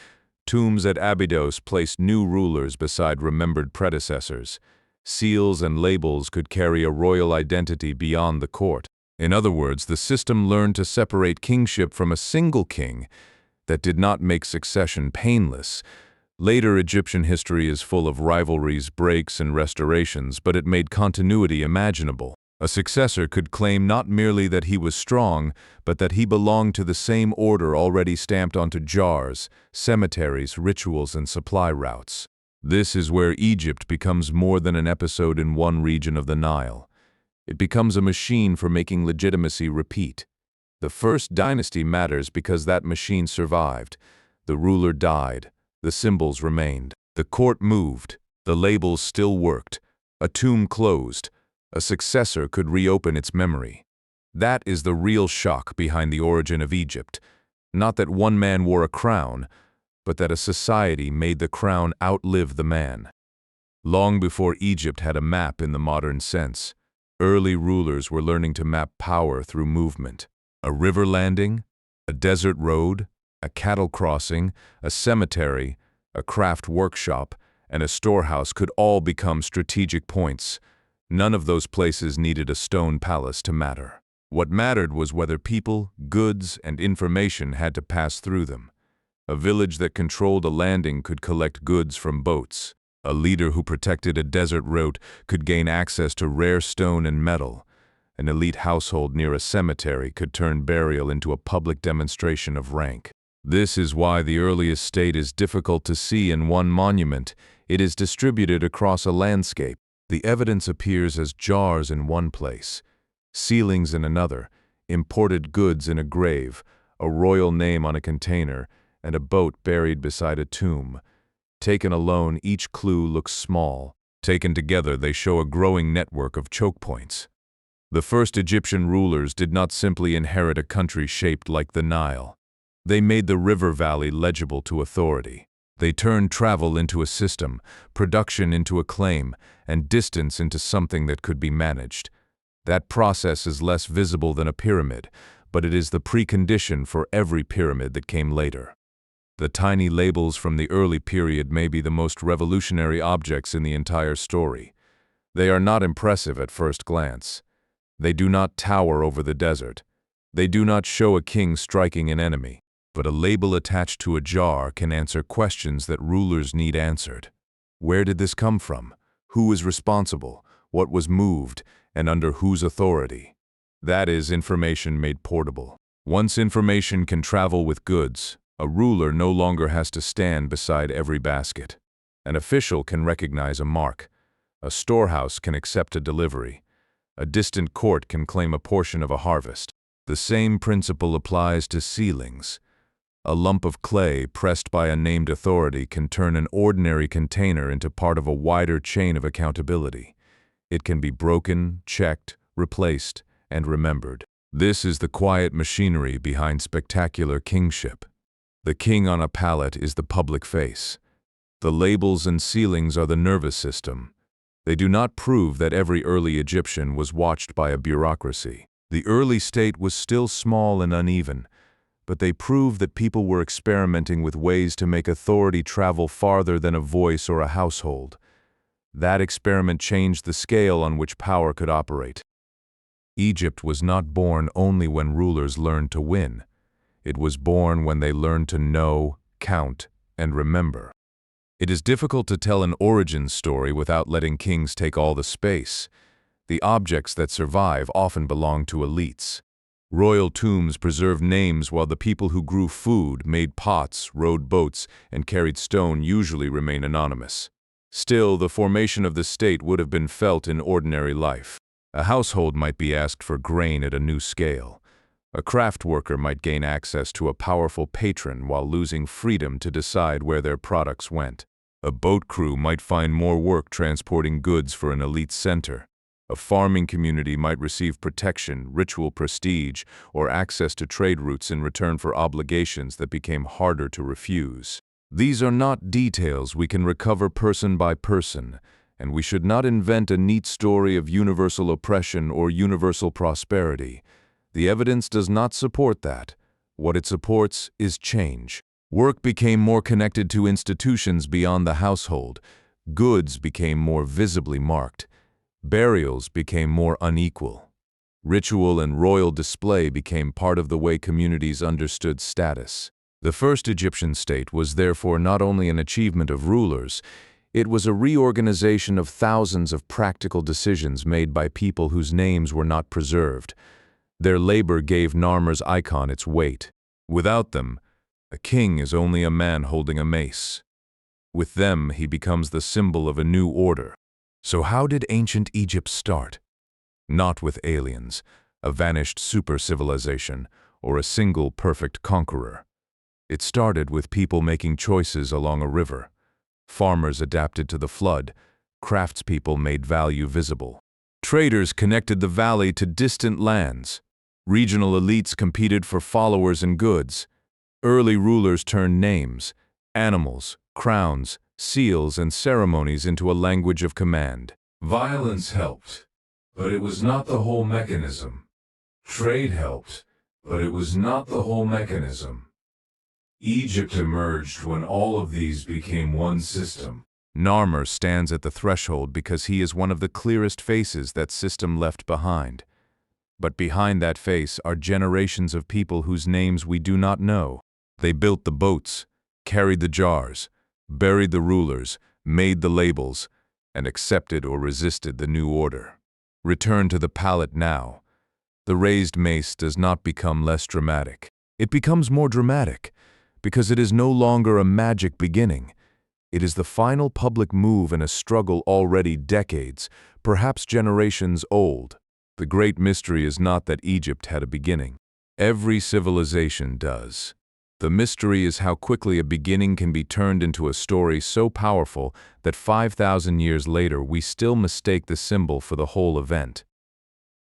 Tombs at Abydos placed new rulers beside remembered predecessors. Seals and labels could carry a royal identity beyond the court. In other words, the system learned to separate kingship from a single king. That did not make succession painless. Later Egyptian history is full of rivalries, breaks, and restorations, but it made continuity imaginable. A successor could claim not merely that he was strong, but that he belonged to the same order already stamped onto jars, cemeteries, rituals, and supply routes. This is where Egypt becomes more than an episode in one region of the Nile. It becomes a machine for making legitimacy repeat. The first dynasty matters because that machine survived. The ruler died. The symbols remained. The court moved. The labels still worked. A tomb closed. A successor could reopen its memory. That is the real shock behind the origin of Egypt. Not that one man wore a crown, but that a society made the crown outlive the man. Long before Egypt had a map in the modern sense, early rulers were learning to map power through movement. A river landing, a desert road, a cattle crossing, a cemetery, a craft workshop, and a storehouse could all become strategic points. None of those places needed a stone palace to matter. What mattered was whether people, goods, and information had to pass through them. A village that controlled a landing could collect goods from boats. A leader who protected a desert route could gain access to rare stone and metal. An elite household near a cemetery could turn burial into a public demonstration of rank. This is why the earliest state is difficult to see in one monument. It is distributed across a landscape. The evidence appears as jars in one place, ceilings in another, imported goods in a grave, a royal name on a container, and a boat buried beside a tomb. Taken alone, each clue looks small. Taken together, they show a growing network of choke points. The first Egyptian rulers did not simply inherit a country shaped like the Nile. They made the river valley legible to authority. They turned travel into a system, production into a claim, and distance into something that could be managed. That process is less visible than a pyramid, but it is the precondition for every pyramid that came later. The tiny labels from the early period may be the most revolutionary objects in the entire story. They are not impressive at first glance. They do not tower over the desert. They do not show a king striking an enemy. But a label attached to a jar can answer questions that rulers need answered. Where did this come from? Who is responsible? What was moved? And under whose authority? That is information made portable. Once information can travel with goods, a ruler no longer has to stand beside every basket. An official can recognize a mark. A storehouse can accept a delivery. A distant court can claim a portion of a harvest. The same principle applies to ceilings. A lump of clay pressed by a named authority can turn an ordinary container into part of a wider chain of accountability. It can be broken, checked, replaced, and remembered. This is the quiet machinery behind spectacular kingship. The king on a palette is the public face. The labels and ceilings are the nervous system. They do not prove that every early Egyptian was watched by a bureaucracy. The early state was still small and uneven, but they prove that people were experimenting with ways to make authority travel farther than a voice or a household. That experiment changed the scale on which power could operate. Egypt was not born only when rulers learned to win. It was born when they learned to know, count, and remember. It is difficult to tell an origin story without letting kings take all the space. The objects that survive often belong to elites. Royal tombs preserve names while the people who grew food, made pots, rowed boats, and carried stone usually remain anonymous. Still, the formation of the state would have been felt in ordinary life. A household might be asked for grain at a new scale. A craft worker might gain access to a powerful patron while losing freedom to decide where their products went. A boat crew might find more work transporting goods for an elite center. A farming community might receive protection, ritual prestige, or access to trade routes in return for obligations that became harder to refuse. These are not details we can recover person by person, and we should not invent a neat story of universal oppression or universal prosperity. The evidence does not support that. What it supports is change. Work became more connected to institutions beyond the household. Goods became more visibly marked. Burials became more unequal. Ritual and royal display became part of the way communities understood status. The first Egyptian state was therefore not only an achievement of rulers, it was a reorganization of thousands of practical decisions made by people whose names were not preserved. Their labor gave Narmer's icon its weight. Without them, a king is only a man holding a mace. With them, he becomes the symbol of a new order. So how did ancient Egypt start? Not with aliens, a vanished super-civilization, or a single perfect conqueror. It started with people making choices along a river. Farmers adapted to the flood. Craftspeople made value visible. Traders connected the valley to distant lands. Regional elites competed for followers and goods. Early rulers turned names, animals, crowns, seals, and ceremonies into a language of command. Violence helped, but it was not the whole mechanism. Trade helped, but it was not the whole mechanism. Egypt emerged when all of these became one system. Narmer stands at the threshold because he is one of the clearest faces that system left behind. But behind that face are generations of people whose names we do not know. They built the boats, carried the jars, buried the rulers, made the labels, and accepted or resisted the new order. Return to the palette now. The raised mace does not become less dramatic. It becomes more dramatic, because it is no longer a magic beginning. It is the final public move in a struggle already decades, perhaps generations old. The great mystery is not that Egypt had a beginning. Every civilization does. The mystery is how quickly a beginning can be turned into a story so powerful that 5,000 years later we still mistake the symbol for the whole event.